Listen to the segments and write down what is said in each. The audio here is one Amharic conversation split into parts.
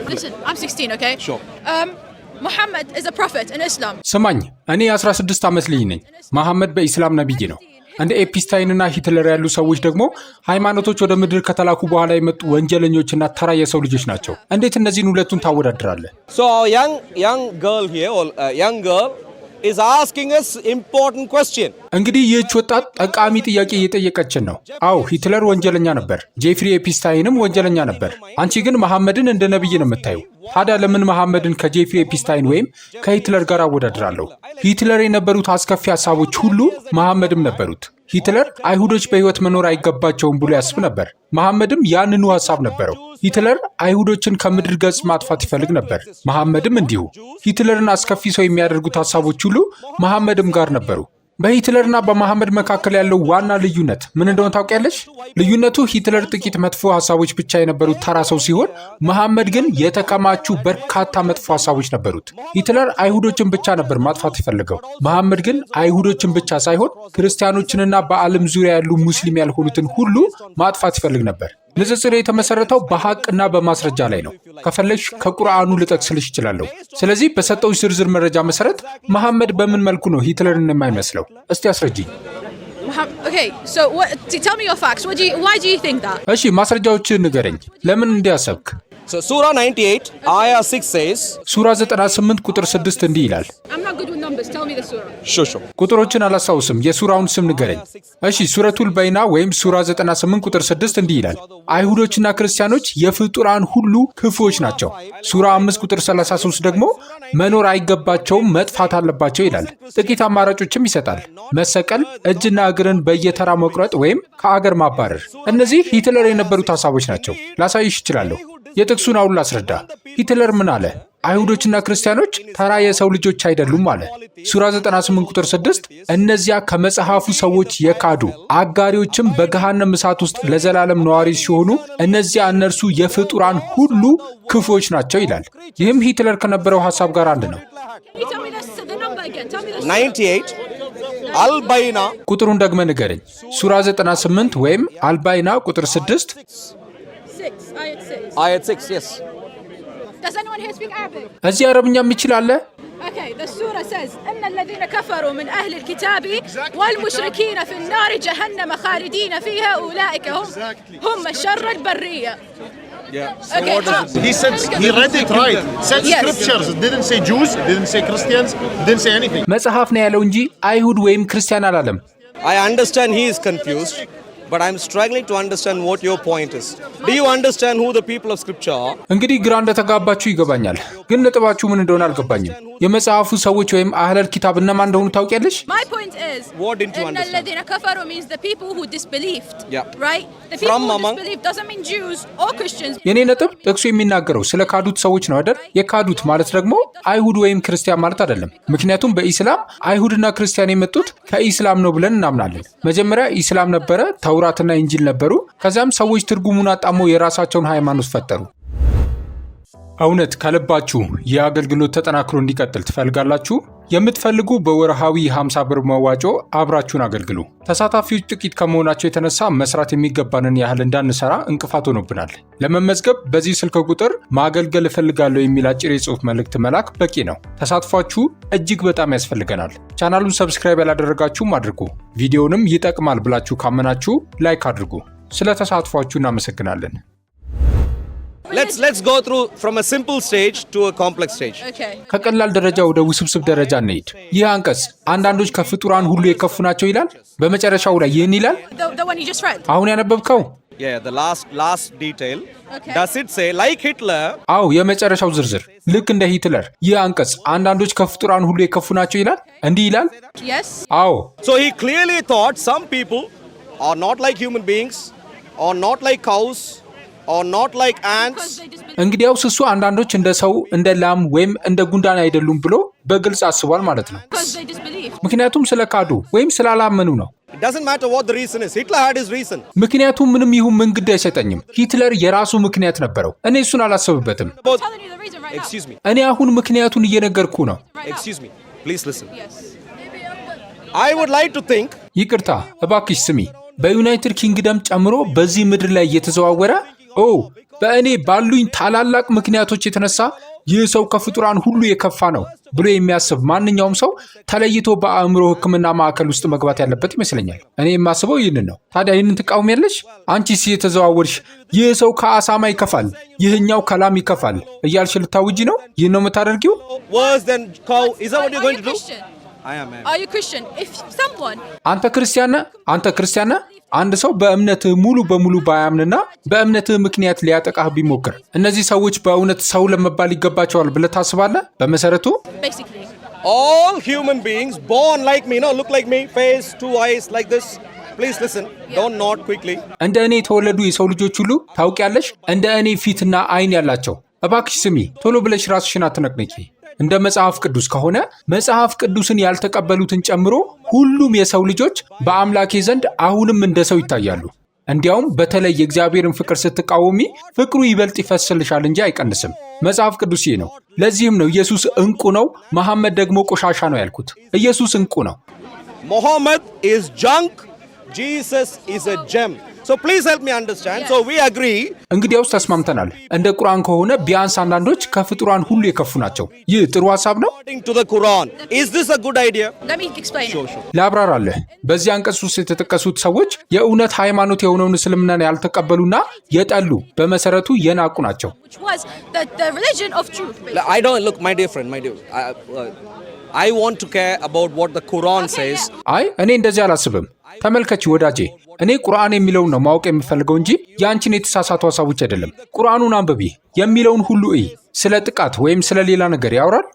Listen, I'm 16, okay? Sure. Muhammad is a prophet in Islam. ስማኝ፣ እኔ 16 ዓመት ልጅ ነኝ። መሐመድ በኢስላም ነብይ ነው። እንደ ኤፒስታይንና ሂትለር ያሉ ሰዎች ደግሞ ሃይማኖቶች ወደ ምድር ከተላኩ በኋላ የመጡ ወንጀለኞችና ተራ የሰው ልጆች ናቸው። እንዴት እነዚህን ሁለቱን ታወዳድራለህ? So our young girl here, or young girl, is asking us important question. እንግዲህ ይህች ወጣት ጠቃሚ ጥያቄ እየጠየቀችን ነው። አዎ ሂትለር ወንጀለኛ ነበር፣ ጄፍሪ ኤፒስታይንም ወንጀለኛ ነበር። አንቺ ግን መሐመድን እንደ ነብይ ነው የምታዩ። ታዲያ ለምን መሐመድን ከጄፍሪ ኤፒስታይን ወይም ከሂትለር ጋር አወዳድራለሁ? ሂትለር የነበሩት አስከፊ ሀሳቦች ሁሉ መሐመድም ነበሩት። ሂትለር አይሁዶች በሕይወት መኖር አይገባቸውም ብሎ ያስብ ነበር። መሐመድም ያንኑ ሀሳብ ነበረው። ሂትለር አይሁዶችን ከምድር ገጽ ማጥፋት ይፈልግ ነበር። መሐመድም እንዲሁ። ሂትለርን አስከፊ ሰው የሚያደርጉት ሀሳቦች ሁሉ መሐመድም ጋር ነበሩ። በሂትለርና በመሐመድ መካከል ያለው ዋና ልዩነት ምን እንደሆነ ታውቂያለሽ? ልዩነቱ ሂትለር ጥቂት መጥፎ ሀሳቦች ብቻ የነበሩት ተራ ሰው ሲሆን መሐመድ ግን የተከማቹ በርካታ መጥፎ ሀሳቦች ነበሩት። ሂትለር አይሁዶችን ብቻ ነበር ማጥፋት የፈለገው። መሐመድ ግን አይሁዶችን ብቻ ሳይሆን ክርስቲያኖችንና በዓለም ዙሪያ ያሉ ሙስሊም ያልሆኑትን ሁሉ ማጥፋት ይፈልግ ነበር። ንጽጽር የተመሰረተው በሐቅና በማስረጃ ላይ ነው። ከፈለግሽ ከቁርአኑ ልጠቅስልሽ እችላለሁ። ስለዚህ በሰጠው ዝርዝር መረጃ መሰረት መሐመድ በምን መልኩ ነው ሂትለርን የማይመስለው? እስቲ አስረጂኝ። Okay, so tell me your facts. Why do you think that? እሺ ማስረጃዎችን ንገረኝ። ለምን እንዲያሰብክ? So Surah 98, Ayah 6 says, ሱራ 98 ቁጥር 6 እንዲህ ይላል። I'm not good with numbers. Tell me the surah. Sure. ቁጥሮችን አላስታውስም። የሱራውን ስም ንገረኝ። እሺ ሱረቱል በይና ወይም ሱራ 98 ቁጥር 6 እንዲህ ይላል። አይሁዶችና ክርስቲያኖች የፍጡራን ሁሉ ክፉዎች ናቸው። ሱራ 5 ቁጥር 33 ደግሞ መኖር አይገባቸውም፣ መጥፋት አለባቸው ይላል። ጥቂት አማራጮችም ይሰጣል። መሰቀል፣ እጅና እግርን በየተራ መቁረጥ ወይም ከአገር ማባረር። እነዚህ ሂትለር የነበሩት ሀሳቦች ናቸው። ላሳይሽ እችላለሁ። የጥቅሱን አሁን ላስረዳ። ሂትለር ምን አለ? አይሁዶችና ክርስቲያኖች ተራ የሰው ልጆች አይደሉም አለ። ሱራ 98 ቁጥር 6 እነዚያ ከመጽሐፉ ሰዎች የካዱ አጋሪዎችም በገሃነም እሳት ውስጥ ለዘላለም ነዋሪ ሲሆኑ እነዚያ እነርሱ የፍጡራን ሁሉ ክፉዎች ናቸው ይላል። ይህም ሂትለር ከነበረው ሐሳብ ጋር አንድ ነው። 98 አልባይና ቁጥሩን ደግመ ንገረኝ። ሱራ 98 ወይም አልባይና ቁጥር 6 Ayat 6, yes. Does anyone here speak Arabic? እዚህ አረብኛ የሚችል አለ? Okay, the surah says إن الذين كفروا من أهل الكتاب والمشركين في النار جهنم خالدين فيها أولئك هم شر البرية. Yeah. Okay, He said he read it right. Said scriptures. It didn't say Jews. It didn't say Christians. It didn't say anything. መጽሐፍ ነው ያለው እንጂ አይሁድ ወይም ክርስቲያን አላለም። I understand he is confused, but I'm struggling to understand what your point is. Do you understand who the people of scripture are? እንግዲህ ግራ እንደተጋባችሁ ይገባኛል፣ ግን ነጥባችሁ ምን እንደሆነ አልገባኝም። የመጽሐፉ ሰዎች ወይም አህለል ኪታብ እነማን እንደሆኑ ታውቂያለሽ? my point is What didn't you إن understand? الذين كفروا means the people who disbelieved. Yeah. Right? The people From who among- disbelieved doesn't mean Jews or Christians. የኔ ነጥብ ጥቅሱ የሚናገረው ስለ ካዱት ሰዎች ነው አይደል? የካዱት ማለት ደግሞ አይሁድ ወይም ክርስቲያን ማለት አይደለም። ምክንያቱም በኢስላም አይሁድና ክርስቲያን የመጡት ከኢስላም ነው ብለን እናምናለን። መጀመሪያ ኢስላም ነበረ፣ ተውራትና ኢንጂል ነበሩ። ከዚያም ሰዎች ትርጉሙን አጣመው የራሳቸውን ሃይማኖት ፈጠሩ። እውነት ከልባችሁ ይህ አገልግሎት ተጠናክሮ እንዲቀጥል ትፈልጋላችሁ? የምትፈልጉ በወርሃዊ 50 ብር መዋጮ አብራችሁን አገልግሉ። ተሳታፊዎች ጥቂት ከመሆናቸው የተነሳ መስራት የሚገባንን ያህል እንዳንሰራ እንቅፋት ሆኖብናል። ለመመዝገብ በዚህ ስልክ ቁጥር ማገልገል እፈልጋለሁ የሚል አጭር የጽሑፍ መልእክት መላክ በቂ ነው። ተሳትፏችሁ እጅግ በጣም ያስፈልገናል። ቻናሉን ሰብስክራይብ ያላደረጋችሁም አድርጉ። ቪዲዮንም ይጠቅማል ብላችሁ ካመናችሁ ላይክ አድርጉ። ስለ ተሳትፏችሁ እናመሰግናለን። Let's go through from a simple stage to a complex stage. Okay. ከቀላል ደረጃ ወደ ውስብስብ ደረጃ እንሂድ። ይህ አንቀጽ አንዳንዶች ከፍጡራን ሁሉ የከፉ ናቸው ይላል። በመጨረሻው ላይ ይህን ይላል። The one you just read. አሁን ያነበብከው? Yeah, the last detail. Okay. Does it say like Hitler? አዎ፣ የመጨረሻው ዝርዝር ልክ እንደ ሂትለር። ይህ አንቀጽ አንዳንዶች ከፍጡራን ሁሉ የከፉ ናቸው ይላል። እንዲህ ይላል? Yes. አዎ። So he clearly thought some people are not like human beings, or not like cows, or not like ants. እንግዲያውስ እሱ አንዳንዶች እንደ ሰው፣ እንደ ላም ወይም እንደ ጉንዳን አይደሉም ብሎ በግልጽ አስቧል ማለት ነው። Because they disbelieved. ምክንያቱም ስለ ካዱ ወይም ስላላመኑ ነው። It doesn't matter what the reason is. Hitler had his reason. ምክንያቱም ምንም ይሁን ምን ግድ አይሰጠኝም። ሂትለር የራሱ ምክንያት ነበረው። እኔ እሱን አላሰብበትም። But, Telling you the reason right excuse me. እኔ አሁን ምክንያቱን እየነገርኩ ነው። now. Right Excuse me. Please listen. now. Yes. I would like to think ይቅርታ እባክሽ ስሚ። በዩናይትድ ኪንግደም ጨምሮ በዚህ ምድር ላይ እየተዘዋወረ ኦ በእኔ ባሉኝ ታላላቅ ምክንያቶች የተነሳ ይህ ሰው ከፍጡራን ሁሉ የከፋ ነው ብሎ የሚያስብ ማንኛውም ሰው ተለይቶ በአእምሮ ሕክምና ማዕከል ውስጥ መግባት ያለበት ይመስለኛል። እኔ የማስበው ይህንን ነው። ታዲያ ይህንን ትቃወሚያለሽ? አንቺስ የተዘዋወርሽ ይህ ሰው ከአሳማ ይከፋል፣ ይህኛው ከላም ይከፋል እያልሽ ልታውጂ ነው? ይህን ነው የምታደርጊው? Are you Christian? If someone አንተ ክርስቲያን ነህ? አንድ ሰው በእምነትህ ሙሉ በሙሉ ባያምንና በእምነትህ ምክንያት ሊያጠቃህ ቢሞክር እነዚህ ሰዎች በእውነት ሰው ለመባል ይገባቸዋል ብለህ ታስባለህ? በመሰረቱ basically all human beings born like me, no, look like me, face, two eyes like this. Please listen, don't nod quickly. እንደ እኔ የተወለዱ የሰው ልጆች ሁሉ ታውቂያለሽ፣ እንደ እኔ ፊትና አይን ያላቸው። እባክሽ ስሚ፣ ቶሎ ብለሽ ራስሽን አትነቅነቂ። እንደ መጽሐፍ ቅዱስ ከሆነ መጽሐፍ ቅዱስን ያልተቀበሉትን ጨምሮ ሁሉም የሰው ልጆች በአምላኬ ዘንድ አሁንም እንደ ሰው ይታያሉ። እንዲያውም በተለይ የእግዚአብሔርን ፍቅር ስትቃወሚ ፍቅሩ ይበልጥ ይፈስልሻል እንጂ አይቀንስም። መጽሐፍ ቅዱስ ይህ ነው። ለዚህም ነው ኢየሱስ እንቁ ነው፣ መሐመድ ደግሞ ቆሻሻ ነው ያልኩት። ኢየሱስ እንቁ ነው። Muhammad is junk, Jesus is a gem. So please help me understand. So we agree. እንግዲያውስ ተስማምተናል። እንደ ቁርአን ከሆነ ቢያንስ አንዳንዶች ከፍጡራን ሁሉ የከፉ ናቸው። ይህ ጥሩ ሐሳብ ነው። According to the Quran, is this a good idea? let me explain it. ላብራራለህ። በዚህ አንቀጽ ውስጥ የተጠቀሱት ሰዎች የእውነት ሃይማኖት የሆነውን እስልምናን ያልተቀበሉና የጠሉ በመሰረቱ የናቁ ናቸው። Which was the religion of truth. I don't look, my dear friend, my dear. I want to care about what the Quran says. አይ እኔ እንደዚህ አላስብም። ተመልከቺ ወዳጄ፣ እኔ ቁርአን የሚለውን ነው ማወቅ የምፈልገው እንጂ የአንቺን የተሳሳቱ ሐሳቦች አይደለም። ቁርአኑን አንብቢ፣ የሚለውን ሁሉ እይ። ስለ ጥቃት ወይም ስለ ሌላ ነገር ያወራል?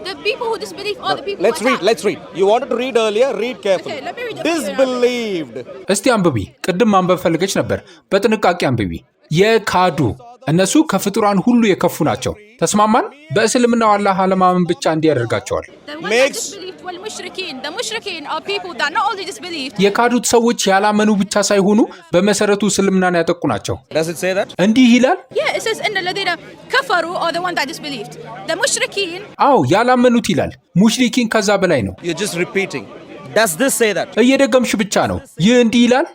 The people who disbelieve are the people Let's read. You wanted to read earlier, read carefully. Okay, let me read it. Disbelieved. እስቲ አንብቢ። ቅድም ማንበብ ፈልገች ነበር። በጥንቃቄ አንብቢ። የካዱ እነሱ ከፍጡራን ሁሉ የከፉ ናቸው። ተስማማን? በእስልምናው አላህ አለማመን ብቻ እንዲያደርጋቸዋል። The mushrikeen are people that not only disbelieved. የካዱት ሰዎች ያላመኑ ብቻ ሳይሆኑ በመሰረቱ እስልምናን ያጠቁ ናቸው። Does it say that? እንዲህ ይላል? Yeah, it says إن الذين كفروا are the one that disbelieved. The mushrikeen. አዎ ያላመኑት ይላል። ሙሽሪኪን ከዛ በላይ ነው። You're just repeating. Does this say that? እየደገምሽ ብቻ ነው። ይህ እንዲህ ይላል?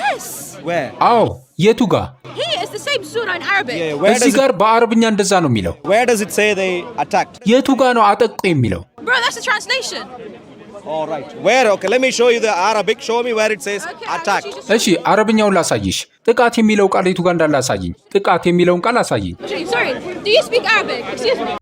Yes. Where? አዎ የቱ ጋጋ? Here is the same surah in Arabic. Yeah, where እዚህ ጋር በአረብኛ እንደዛ ነው የሚለው። Where does it say they attacked? የቱ ጋ ነው አጠቁ የሚለው? Bro, that's the translation. All right. Where? Okay, let me show you the Arabic. Show me where it says Okay, attack. እሺ አረብኛውን ላሳይሽ። ጥቃት የሚለው ቃል የቱ ጋር እንዳለ አሳይኝ። ጥቃት የሚለውን ቃል አሳይኝ። Sorry, do you speak Arabic? Excuse me.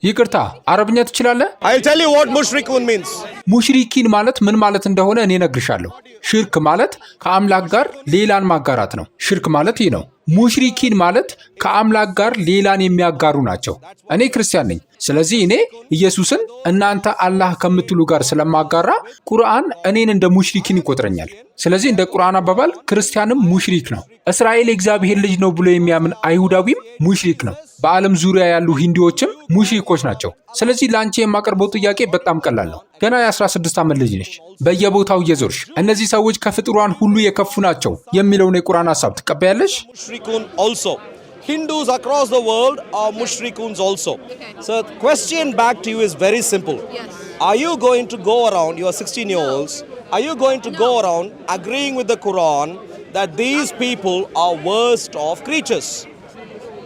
ይቅርታ አረብኛ ትችላለህ? I'll tell you what mushrikun means. ሙሽሪኪን ማለት ምን ማለት እንደሆነ እኔ እነግርሻለሁ። ሽርክ ማለት ከአምላክ ጋር ሌላን ማጋራት ነው። ሽርክ ማለት ይህ ነው። ሙሽሪኪን ማለት ከአምላክ ጋር ሌላን የሚያጋሩ ናቸው። እኔ ክርስቲያን ነኝ። ስለዚህ እኔ ኢየሱስን እናንተ አላህ ከምትሉ ጋር ስለማጋራ ቁርአን እኔን እንደ ሙሽሪኪን ይቆጥረኛል። ስለዚህ እንደ ቁርአን አባባል ክርስቲያንም ሙሽሪክ ነው። እስራኤል የእግዚአብሔር ልጅ ነው ብሎ የሚያምን አይሁዳዊም ሙሽሪክ ነው። በዓለም ዙሪያ ያሉ ሂንዱዎችም ሙሽሪኮች ናቸው። ስለዚህ ለአንቺ የማቀርበው ጥያቄ በጣም ቀላል ነው። ገና የ16 ዓመት ልጅ ነች። በየቦታው እየዞርሽ እነዚህ ሰዎች ከፍጡራን ሁሉ የከፉ ናቸው የሚለውን የቁርአን ሐሳብ ትቀበያለሽ? Mushrikun also. Hindus across the world are mushrikuns also. So the question back to you is very simple. Yes. Are you going to go around, you are 16-year-olds, are you going to go around agreeing with the Quran that these people are worst of creatures?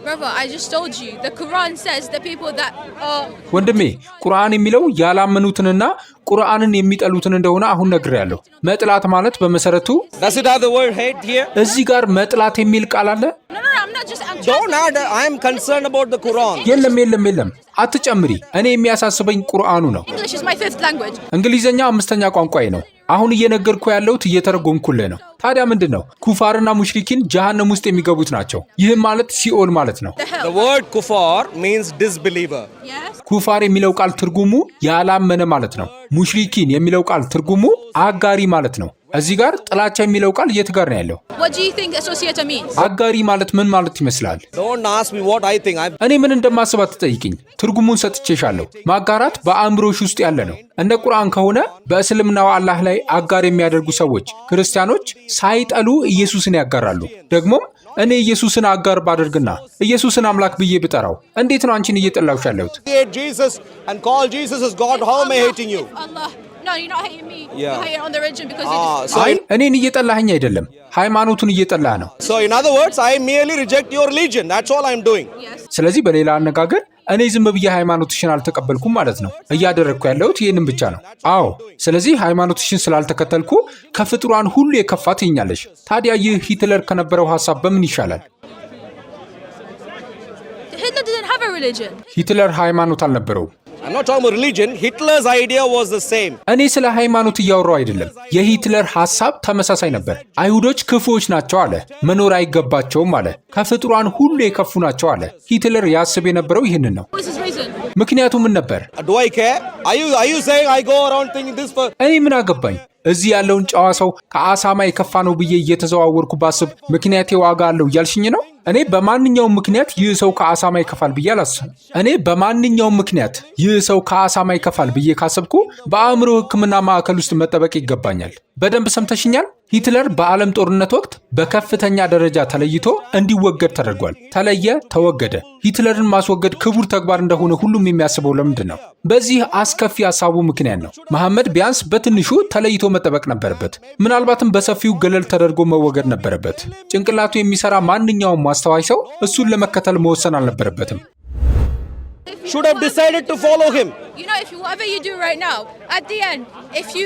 Brother, I just told you. The Quran says the people that are... ወንድሜ ቁርአን የሚለው ያላመኑትንና ቁርአንን የሚጠሉትን እንደሆነ አሁን ነግሬያለሁ። መጥላት ማለት በመሰረቱ Does it have the word hate here? እዚህ ጋር መጥላት የሚል ቃል አለ? No, I'm not just... Don't add, I am concerned about the Quran. የለም አትጨምሪ። እኔ የሚያሳስበኝ ቁርአኑ ነው። English is my 5th language. እንግሊዘኛ 5ኛ ቋንቋዬ ነው። አሁን እየነገርኩ ያለሁት እየተረጎምኩልህ ነው። ታዲያ ምንድነው? ኩፋርና ሙሽሪኪን ጀሃነም ውስጥ የሚገቡት ናቸው። ይህም ማለት ሲኦል ማለት ነው። The word kufar means disbeliever. Yes. ኩፋር የሚለው ቃል ትርጉሙ ያላመነ ማለት ነው። ሙሽሪኪን የሚለው ቃል ትርጉሙ አጋሪ ማለት ነው። እዚህ ጋር ጥላቻ የሚለው ቃል የት ጋር ነው ያለው? What do you think associator means? አጋሪ ማለት ምን ማለት ይመስላል? Don't ask me what I think. እኔ ምን እንደማስብ አትጠይቅኝ። ትርጉሙን ሰጥቼሻለሁ። ማጋራት በአእምሮሽ ውስጥ ያለ ነው። እንደ ቁርአን ከሆነ በእስልምናው አላህ ላይ አጋር የሚያደርጉ ሰዎች ክርስቲያኖች ሳይጠሉ ኢየሱስን ያጋራሉ። ደግሞም እኔ ኢየሱስን አጋር ባደርግና ኢየሱስን አምላክ ብዬ ብጠራው እንዴት ነው አንቺን እየጠላሁሽ ያለሁት? Hate Jesus and call Jesus as God. How am I hating you? No, you're not hating me. Yeah. You're hating on the religion because So አይ እኔን እየጠላኸኝ አይደለም፣ ሃይማኖቱን እየጠላህ ነው። So in other words, I merely reject your religion. That's all I'm doing. Yes. ስለዚህ በሌላ አነጋገር እኔ ዝም ብዬ ሃይማኖትሽን አልተቀበልኩም ማለት ነው። እያደረግኩ ያለሁት ይህንን ብቻ ነው። አዎ፣ ስለዚህ ሃይማኖትሽን ስላልተከተልኩ ከፍጡራን ሁሉ የከፋ ትይኛለሽ። ታዲያ ይህ ሂትለር ከነበረው ሐሳብ በምን ይሻላል? Hitler didn't have a religion. ሂትለር ሃይማኖት አልነበረውም። I'm not talking about religion. Hitler's idea was the same. እኔ ስለ ሃይማኖት እያወራው አይደለም። የሂትለር ሐሳብ ተመሳሳይ ነበር። አይሁዶች ክፉዎች ናቸው አለ። መኖር አይገባቸውም አለ። ከፍጡራን ሁሉ የከፉ ናቸው አለ። ሂትለር ያስብ የነበረው ይህንን ነው። What's his reason? ምክንያቱ ምን ነበር? Do I care? Are you saying I go around thinking this for... እኔ ምን አገባኝ? እዚህ ያለውን ጨዋ ሰው ከአሳማ የከፋ ነው ብዬ እየተዘዋወርኩ ባስብ ምክንያቴ ዋጋ አለው እያልሽኝ ነው? እኔ በማንኛውም ምክንያት ይህ ሰው ከአሳማ ይከፋል ብዬ አላስብም። እኔ በማንኛውም ምክንያት ይህ ሰው ከአሳማ ይከፋል ብዬ ካሰብኩ በአእምሮ ሕክምና ማዕከል ውስጥ መጠበቅ ይገባኛል። በደንብ ሰምተሽኛል? ሂትለር በዓለም ጦርነት ወቅት በከፍተኛ ደረጃ ተለይቶ እንዲወገድ ተደርጓል። ተለየ፣ ተወገደ። ሂትለርን ማስወገድ ክቡር ተግባር እንደሆነ ሁሉም የሚያስበው ለምንድን ነው? በዚህ አስከፊ ሐሳቡ ምክንያት ነው። መሐመድ ቢያንስ በትንሹ ተለይቶ መጠበቅ ነበረበት። ምናልባትም በሰፊው ገለል ተደርጎ መወገድ ነበረበት። ጭንቅላቱ የሚሰራ ማንኛውም አስተዋይ ሰው እሱን ለመከተል መወሰን አልነበረበትም። Should have decided to follow him. You know, whatever you do right now, at the end, if you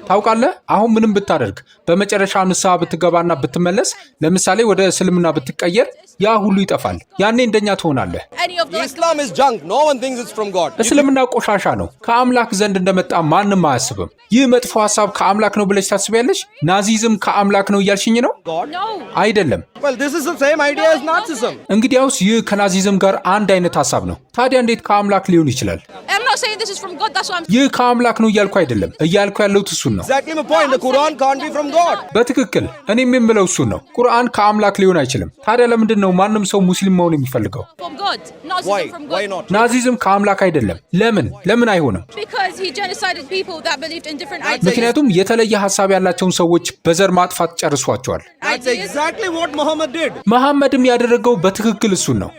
ታውቃለህ፣ አሁን ምንም ብታደርግ በመጨረሻ ንስሐ ብትገባና ብትመለስ፣ ለምሳሌ ወደ እስልምና ብትቀየር፣ ያ ሁሉ ይጠፋል። ያኔ እንደኛ ትሆናለህ። any of those Islam is junk. No one thinks it's from God. እስልምና ቆሻሻ ነው። ከአምላክ ዘንድ እንደመጣ ማንም አያስብም። ይህ መጥፎ ሐሳብ ከአምላክ ነው ብለሽ ታስቢያለሽ? ናዚዝም ከአምላክ ነው እያልሽኝ ነው? no. አይደለም። Well, this is the same idea as Nazism. እንግዲያውስ ይህ ከናዚዝም ጋር አንድ አይነት ሐሳብ ነው። ታዲያ እንዴት ከአምላክ ሊሆን ይችላል? I'm not saying this is from God. That's what I'm ይህ ከአምላክ ነው እያልኩ አይደለም። እያልኩ ያለሁት እሱን ነው። Exactly my point. The Quran can't be from God. በትክክል እኔም የምለው እሱን ነው። ቁርአን ከአምላክ ሊሆን አይችልም። ታዲያ ለምንድን ነው ማንም ሰው ሙስሊም መሆን የሚፈልገው? from God. Not Why? from God. Why not? ናዚዝም ከአምላክ አይደለም። ለምን አይሆንም? Because he genocided people that believed in different ideas. ምክንያቱም የተለየ ሐሳብ ያላቸውን ሰዎች በዘር ማጥፋት ጨርሷቸዋል። That's exactly what Muhammad did. መሐመድም ያደረገው በትክክል እሱን ነው።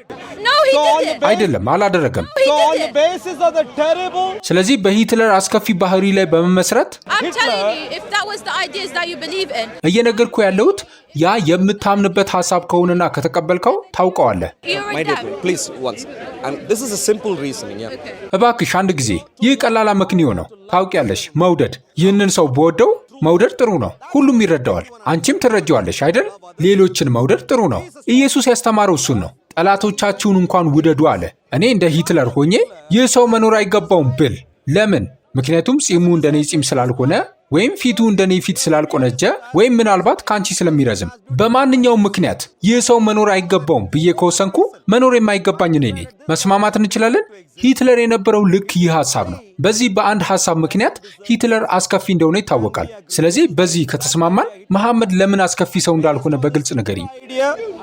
No, he So on didn't. አይደለም፣ አላደረገም። He So on the didn't. basis of the terrible... ስለዚህ በሂትለር አስከፊ ባህሪ ላይ በመመስረት I'm telling you, if that was the ideas that you believe in, እየነገርኩ ያለሁት ያ የምታምንበት ሐሳብ ከሆነና ከተቀበልከው ታውቀዋለህ። you're My a dear, devil. please, once. And this is a simple reasoning, yeah. እባክሽ አንድ ጊዜ፣ ይህ ቀላል አመክንዮ ነው። ታውቂያለሽ፣ መውደድ። ይህንን ሰው በወደው መውደድ ጥሩ ነው። ሁሉም ይረዳዋል። አንቺም ትረጃዋለሽ አይደል? ሌሎችን መውደድ ጥሩ ነው። ኢየሱስ ያስተማረው እሱን ነው። ጠላቶቻችሁን እንኳን ውደዱ አለ። እኔ እንደ ሂትለር ሆኜ ይህ ሰው መኖር አይገባውም ብል ለምን? ምክንያቱም ጺሙ እንደኔ ጺም ስላልሆነ ወይም ፊቱ እንደኔ ፊት ስላልቆነጀ ወይም ምናልባት ካንቺ ስለሚረዝም በማንኛውም ምክንያት ይህ ሰው መኖር አይገባውም ብዬ ከወሰንኩ መኖር የማይገባኝ እኔ ነኝ። መስማማት እንችላለን? ሂትለር የነበረው ልክ ይህ ሐሳብ ነው። በዚህ በአንድ ሐሳብ ምክንያት ሂትለር አስከፊ እንደሆነ ይታወቃል። ስለዚህ በዚህ ከተስማማን መሐመድ ለምን አስከፊ ሰው እንዳልሆነ በግልጽ ንገሪኝ።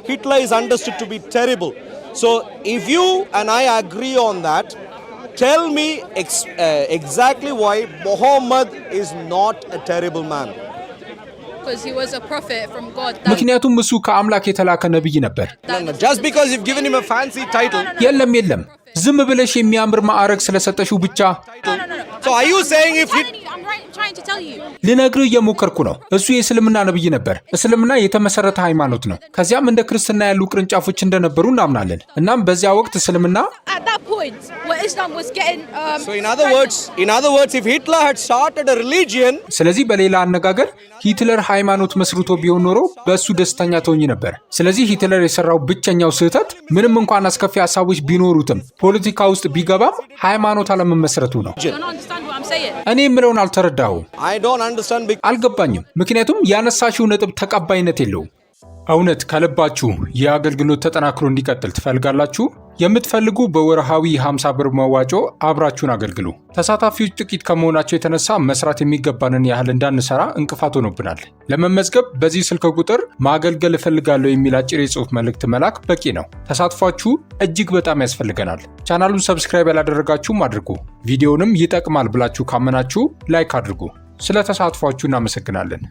Hitler is understood to be terrible. So if you and I agree on that, tell me exactly why Muhammad is not a terrible man. Because he was a prophet from God. ምክንያቱም እሱ ከአምላክ የተላከ ነቢይ ነበር። No, just because you've given him a fancy title. የለም ዝም ብለሽ የሚያምር ማዕረግ ስለሰጠሽው ብቻ No. So are you saying if he... I'm trying to tell you. ልነግርህ እየሞከርኩ ነው። እሱ የእስልምና ነብይ ነበር። እስልምና የተመሰረተ ሃይማኖት ነው። ከዚያም እንደ ክርስትና ያሉ ቅርንጫፎች እንደነበሩ እናምናለን። እናም በዚያ ወቅት እስልምና At that point, where Islam was getting So in other words, if Hitler had started a religion... ስለዚህ በሌላ አነጋገር ሂትለር ሃይማኖት መስርቶ ቢሆን ኖሮ በእሱ ደስተኛ ትሆኚ ነበር። ስለዚህ ሂትለር የሰራው ብቸኛው ስህተት ምንም እንኳን አስከፊ ሐሳቦች ቢኖሩትም ፖለቲካ ውስጥ ቢገባም ሃይማኖት አለመመስረቱ ነው። You don't understand what I'm saying. እኔ የምለውን አልተረዳሁም፣ I don't understand because... አልገባኝም። ምክንያቱም ያነሳሽው ነጥብ ተቀባይነት የለውም። እውነት ከልባችሁ ይህ አገልግሎት ተጠናክሮ እንዲቀጥል ትፈልጋላችሁ? የምትፈልጉ በወርሃዊ 50 ብር መዋጮ አብራችሁን አገልግሉ። ተሳታፊዎች ጥቂት ከመሆናቸው የተነሳ መስራት የሚገባንን ያህል እንዳንሰራ እንቅፋት ሆኖብናል። ለመመዝገብ በዚህ ስልክ ቁጥር ማገልገል እፈልጋለሁ የሚል አጭር የጽሑፍ መልእክት መላክ በቂ ነው። ተሳትፏችሁ እጅግ በጣም ያስፈልገናል። ቻናሉን ሰብስክራይብ ያላደረጋችሁም አድርጉ። ቪዲዮንም ይጠቅማል ብላችሁ ካመናችሁ ላይክ አድርጉ። ስለ ተሳትፏችሁ እናመሰግናለን።